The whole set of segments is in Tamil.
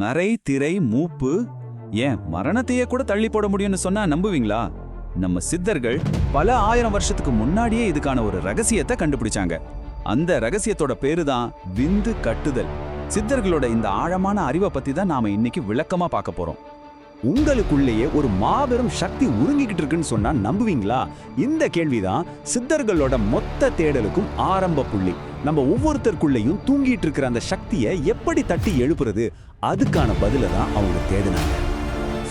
நரை திரை மூப்பு, ஏன் மரணத்தையே கூட தள்ளி போட முடியும்னு சொன்னா நம்புவீங்களா? நம்ம சித்தர்கள் பல ஆயிரம் வருஷத்துக்கு முன்னாடியே இதுக்கான ஒரு ரகசியத்தை கண்டுபிடிச்சாங்க. அந்த ரகசியத்தோட பேரு தான் விந்து கட்டுதல். சித்தர்களோட இந்த ஆழமான அறிவை பத்தி தான் நாம இன்னைக்கு விளக்கமா பார்க்க போறோம். உங்களுக்குள்ளேயே ஒரு மாபெரும் சக்தி உருங்கிக்கிட்டு இருக்குன்னு சொன்னா நம்புவீங்களா? இந்த கேள்விதான் சித்தர்களோட மொத்த தேடலுக்கும் ஆரம்ப புள்ளி. நம்ம ஒவ்வொருத்தருக்குள்ளேயும் தூங்கிட்டு இருக்கிற அந்த சக்தியை எப்படி தட்டி எழுப்புறது, அதுக்கான பதில தான் அவங்க தேடினாங்க.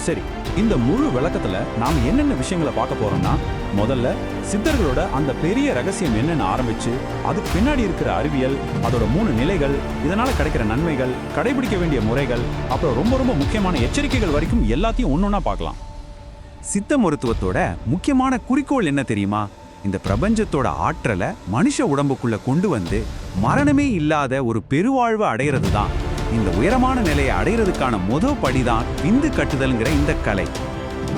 சரி, இந்த முழு விளக்கத்துல நாம என்னென்ன விஷயங்களை பார்க்க போறோம்னா, முதல்ல சித்தர்களோட அந்த பெரிய ரகசியம் என்னன்னு ஆரம்பிச்சு, அதுக்கு பின்னாடி இருக்கிற அறிவியல், அதோட 3 நிலைகள், இதனால கிடைக்கிற நன்மைகள், கடைபிடிக்க வேண்டிய முறைகள், அப்புறம் ரொம்ப ரொம்ப முக்கியமான எச்சரிக்கைகள் வரைக்கும் எல்லாத்தையும் ஒன்னொன்னா பார்க்கலாம். சித்த மருத்துவத்தோட முக்கியமான குறிக்கோள் என்ன தெரியுமா? இந்த பிரபஞ்சத்தோட ஆற்றலை மனுஷ உடம்புக்குள்ள கொண்டு வந்து மரணமே இல்லாத ஒரு பெருவாழ்வு அடையிறது தான். இந்த உயரமான நிலையை அடையிறதுக்கான முதல் படிதான் விந்து கட்டுதல்ங்கிற இந்த கலை.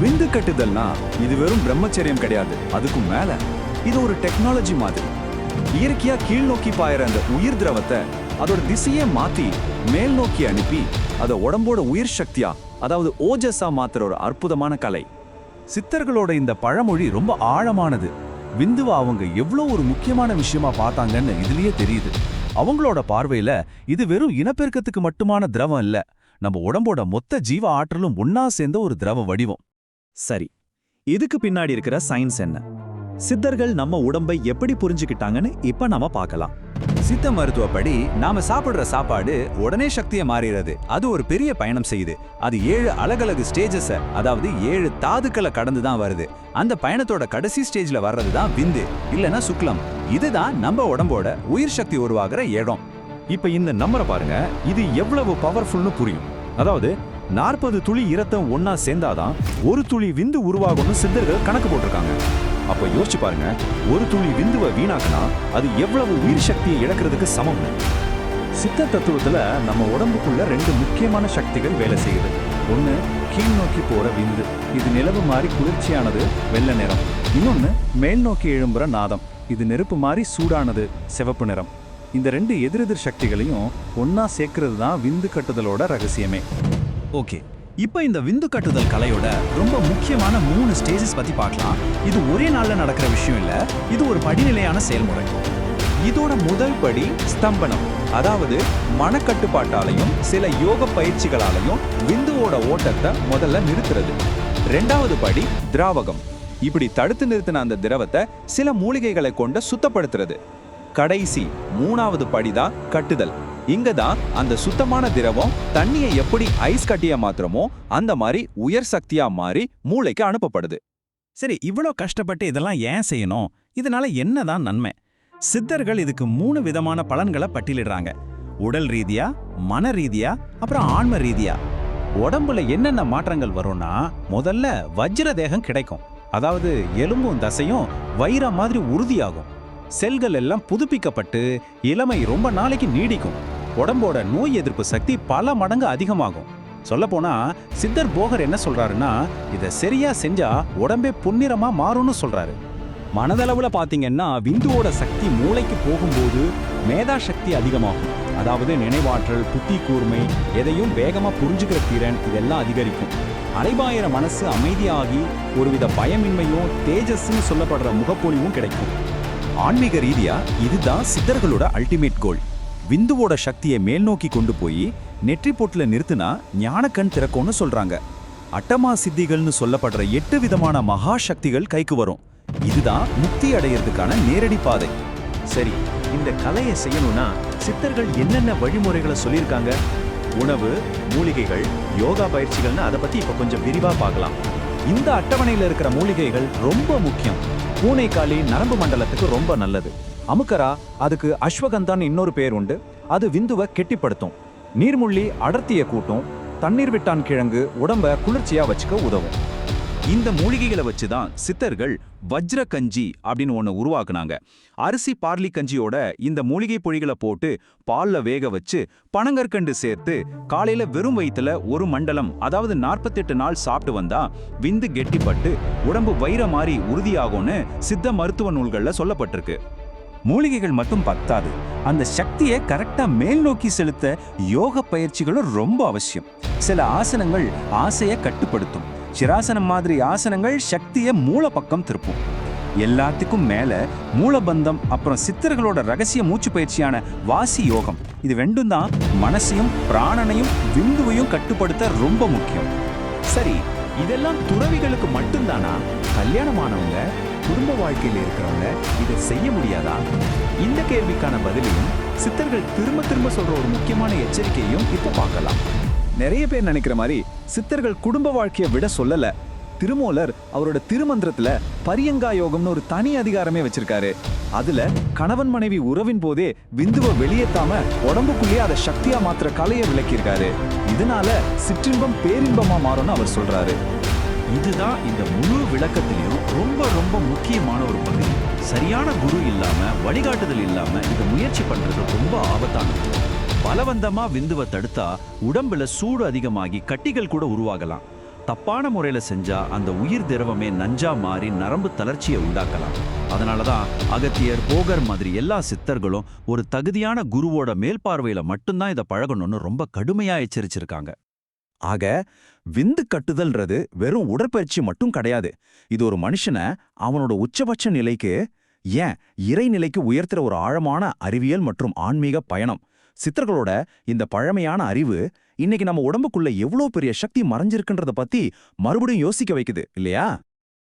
விந்து கட்டுதல்னா இது வெறும் பிரம்மச்சரியம் கிடையாது, அதுக்கும் மேல இது ஒரு டெக்னாலஜி மாதிரி. இயற்கையா கீழ் நோக்கி பாயிற அந்த உயிர் திரவத்தை அதோட திசையே மாத்தி மேல் நோக்கி அனுப்பி அதை உடம்போட உயிர் சக்தியா, அதாவது ஓஜஸா மாத்துற ஒரு அற்புதமான கலை. சித்தர்களோட இந்த பழமொழி ரொம்ப ஆழமானது. விந்துவை அவங்க எவ்வளோ ஒரு முக்கியமான விஷயமா பார்த்தாங்கன்னு இதுலயே தெரியுது. அவங்களோட பார்வையில இது வெறும் இனப்பெருக்கத்துக்கு மட்டுமான திரவம் இல்ல, நம்ம உடம்போட மொத்த ஜீவ ஆற்றலும் ஒன்னா சேர்ந்த ஒரு திரவ வடிவம். சரி, இதுக்கு பின்னாடி இருக்கிற சயின்ஸ் என்ன? சித்தர்கள் நம்ம உடம்பை எப்படி புரிஞ்சுக்கிட்டாங்கன்னு இப்ப நாம பார்க்கலாம். சித்த மருத்துவப்படி நாம சாப்பிடுற சாப்பாடு உடனே சக்தியை மாறிடுறது. அது ஒரு பெரிய பயணம் செய்யுது. அது 7 அலகலகு ஸ்டேஜஸ், அதாவது 7 தாதுக்களை கடந்து தான் வருது. அந்த பயணத்தோட கடைசி ஸ்டேஜ்ல வர்றது தான் விந்து, இல்லனா சுக்லம். இதுதான் நம்ம உடம்போட உயிர் சக்தி உருவாகிற இடம். இப்ப இந்த நம்பரை பாருங்க, இது எவ்வளவு பவர்ஃபுல்னு புரியும். அதாவது 40 துளி இரத்தம் ஒன்னா சேர்ந்தாதான் ஒரு துளி விந்து உருவாகும்னு சித்தர்கள் கணக்கு போட்டிருக்காங்க. அப்ப யோசிச்சு பாருங்க, ஒரு துளி விந்துவை வீணாக்குனா அது எவ்வளவு உயிர் சக்தியை இழக்கிறதுக்கு சமம். சித்த தத்துவத்துல நம்ம உடம்புக்குள்ள 2 முக்கியமான சக்திகள் வேலை செய்யுது. ஒண்ணு கீழ் நோக்கி போற விந்து, இது நிலவு மாதிரி குளிர்ச்சியானது, வெள்ளை நிறம். இன்னொன்னு மேல் நோக்கி எழும்புற நாதம், இது நெருப்பு மாதிரி சூடானது, சிவப்பு நிறம். இந்த 2 எதிரெதிர் சக்திகளையும் ஒன்னா சேர்க்கிறது தான் விந்து கட்டுதலோட ரகசியமே. ஓகே, இப்போ இந்த விந்து கட்டுதல் கலையோட ரொம்ப முக்கியமான 3 ஸ்டேஜஸ் பத்தி பார்க்கலாம். இது ஒரே நாள்ல நடக்கிற விஷயம் இல்ல, இது ஒரு படிநிலையான செயல்முறை. இதோட முதல் படி ஸ்தம்பனம், அதாவது மனக்கட்டுப்பாட்டாலையும் சில யோக பயிற்சிகளாலையும் விந்துவோட ஓட்டத்தை முதல்ல நிறுத்துறது. 2வது படி திராவகம், இப்படி தடுத்து நிறுத்தின அந்த திரவத்தை சில மூலிகைகளை கொண்டு சுத்தப்படுத்துறது. கடைசி 3வது படிதான் கட்டுதல். இங்கதான் அந்த சுத்தமான திரவம் தண்ணியை எப்படி ஐஸ் கட்டியா மாத்திரமோ அந்த மாதிரி உயர் சக்தியா மாறி மூளைக்கு அனுப்பப்படுது. சரி, இவ்வளோ கஷ்டப்பட்டு இதெல்லாம் ஏன் செய்யணும்? இதனால என்னதான் நன்மை? சித்தர்கள் இதுக்கு 3 விதமான பலன்களை பட்டியலிடுறாங்க. உடல் ரீதியா, மன ரீதியா, அப்புறம் ஆன்ம ரீதியா. உடம்புல என்னென்ன மாற்றங்கள் வரும்னா, முதல்ல வஜ்ர தேகம் கிடைக்கும். அதாவது எலும்பும் தசையும் வைரம் மாதிரி உறுதியாகும். செல்கள் எல்லாம் புதுப்பிக்கப்பட்டு இளமை ரொம்ப நாளைக்கு நீடிக்கும். உடம்போட நோய் எதிர்ப்பு சக்தி பல மடங்கு அதிகமாகும். சொல்லப்போனா சித்தர் போகர் என்ன சொல்றாருன்னா, இதை சரியா செஞ்சா உடம்பே பொன்னிறமா மாறும்னு சொல்றாரு. மனதளவுல பாத்தீங்கன்னா விந்துவோட சக்தி மூளைக்கு போகும்போது மேதா சக்தி அதிகமாகும். அதாவது நினைவாற்றல், புத்தி கூர்மை, எதையும் வேகமா புரிஞ்சுக்கிற திறன், இதெல்லாம் அதிகரிக்கும். அலைபாயிர மனசு அமைதியாகி ஒருவித பயமின்மையும் தேஜஸ்ன்னு சொல்லப்படுற முகப்பொலிவும் கிடைக்கும். ஆன்மீக ரீதியா இதுதான் சித்தர்களோட அல்டிமேட் கோல். விந்துவோட சக்தியை மேல் நோக்கி கொண்டு போய் நெற்றி போட்டுல நிறுத்தினா ஞானக்கண் திறக்கும்னு சொல்றாங்க. அட்டமா சித்திகள்னு சொல்லப்படுற 8 விதமான மகா சக்திகள் கைக்கு வரும். இதுதான் முக்தி அடையிறதுக்கான நேரடி பாதை. சரி, இந்த கலையை செய்யணும்னா சித்தர்கள் என்னென்ன வழிமுறைகளை சொல்லியிருக்காங்க? உணவு, மூலிகைகள், யோகா பயிற்சிகள்னு அதை பத்தி இப்ப கொஞ்சம் விரிவா பார்க்கலாம். இந்த அட்டவணையில இருக்கிற மூலிகைகள் ரொம்ப முக்கியம். பூனைக்காளி நரம்பு மண்டலத்துக்கு ரொம்ப நல்லது. அமுக்கரா, அதுக்கு அஸ்வகந்தான்னு இன்னொரு பேர் உண்டு, அது விந்துவை கெட்டிப்படுத்தும். நீர்முள்ளி அடர்த்திய கூட்டும். தண்ணீர் விட்டான் கிழங்கு உடம்ப குளிர்ச்சியா வச்சுக்க உதவும். இந்த மூலிகைகளை வச்சுதான் சித்தர்கள் வஜ்ர கஞ்சி அப்படின்னு ஒன்று உருவாக்குனாங்க. அரிசி பார்லி கஞ்சியோட இந்த மூலிகை பொழிகளை போட்டு பால்ல வேக வச்சு பனங்கற்கண்டு சேர்த்து காலையில வெறும் வயிற்றுல 1 மண்டலம், அதாவது 48 நாள் சாப்பிட்டு வந்தா விந்து கெட்டிப்பட்டு உடம்பு வைர மாதிரி உறுதியாகும்னு சித்த மருத்துவ நூல்கள்ல சொல்லப்பட்டிருக்கு. மூலிகைகள் மட்டும் பத்தாது, அந்த சக்தியை கரெக்டா மேல் நோக்கி செலுத்த யோக பயிற்சிகளும் ரொம்ப அவசியம். சில ஆசனங்கள் ஆசையை கட்டுப்படுத்தும், சிராசனம் மாதிரி ஆசனங்கள் சக்தியை மூல பக்கம் திருப்பும். எல்லாத்துக்கும் மேல மூலபந்தம் அப்புறம் சித்தர்களோட ரகசிய மூச்சு பயிற்சியான வாசி யோகம், இது ரெண்டும் தான் மனசையும் பிராணனையும் விந்துவையும் கட்டுப்படுத்த ரொம்ப முக்கியம். சரி, இதெல்லாம் துறவிகளுக்கு மட்டும்தானா? கல்யாணமானவங்க, குடும்ப வாழ்க்கையில் இருக்கிறவங்க இதை செய்ய முடியாதா? இந்த கேள்விக்கான பதிலையும் சித்தர்கள் திரும்ப திரும்ப சொல்ற ஒரு முக்கியமான எச்சரிக்கையும் இப்ப பார்க்கலாம். நிறைய பேர் நினைக்கிற மாதிரி சித்தர்கள் குடும்ப வாழ்க்கையை விட சொல்லல. திருமூலர் அவரோட திருமந்திரத்துல பரியங்கா யோகம்னு ஒரு தனி அதிகாரமே வச்சிருக்காரு. அதுல கணவன் மனைவி உறவின் போதே விந்துவை வெளியேத்தாம உடம்புக்குள்ளேயே அதை சக்தியா மாத்திர கலையை விளக்கியிருக்காரு. இதனால சிற்றின்பம் பேரின்பமா மாறும்னு அவர் சொல்றாரு. இதுதான் இந்த முழு விளக்கத்திலையும் ரொம்ப ரொம்ப முக்கியமான ஒரு பகுதி. சரியான குரு இல்லாம, வழிகாட்டுதல் இல்லாம இதை முயற்சி பண்றது ரொம்ப ஆபத்தானது. பலவந்தமா விந்துவை தடுத்தா உடம்புல சூடு அதிகமாகி கட்டிகள் கூட உருவாகலாம். தப்பான முறையில செஞ்சா அந்த உயிர் திரவமே நஞ்சா மாறி நரம்பு தளர்ச்சியை உண்டாக்கலாம். அதனாலதான் அகத்தியர், போகர் மாதிரி எல்லா சித்தர்களும் ஒரு தகுதியான குருவோட மேல்பார்வையில மட்டும்தான் இதை பழகணும்னு ரொம்ப கடுமையா எச்சரிச்சிருக்காங்க. ஆக விந்து கட்டுதல்ன்றது வெறும் உடற்பயிற்சி மட்டும் கிடையாது. இது ஒரு மனுஷனை அவனோட உச்சபட்ச நிலைக்கு, ஏன் இறைநிலைக்கு உயர்த்துற ஒரு ஆழமான அறிவியல் மற்றும் ஆன்மீக பயணம். சித்தர்களோட இந்த பழமையான அறிவு இன்னைக்கு நம்ம உடம்புக்குள்ள எவ்வளவு பெரிய சக்தி மறைஞ்சிருக்குன்றத பத்தி மறுபடியும் யோசிக்க வைக்குது இல்லையா?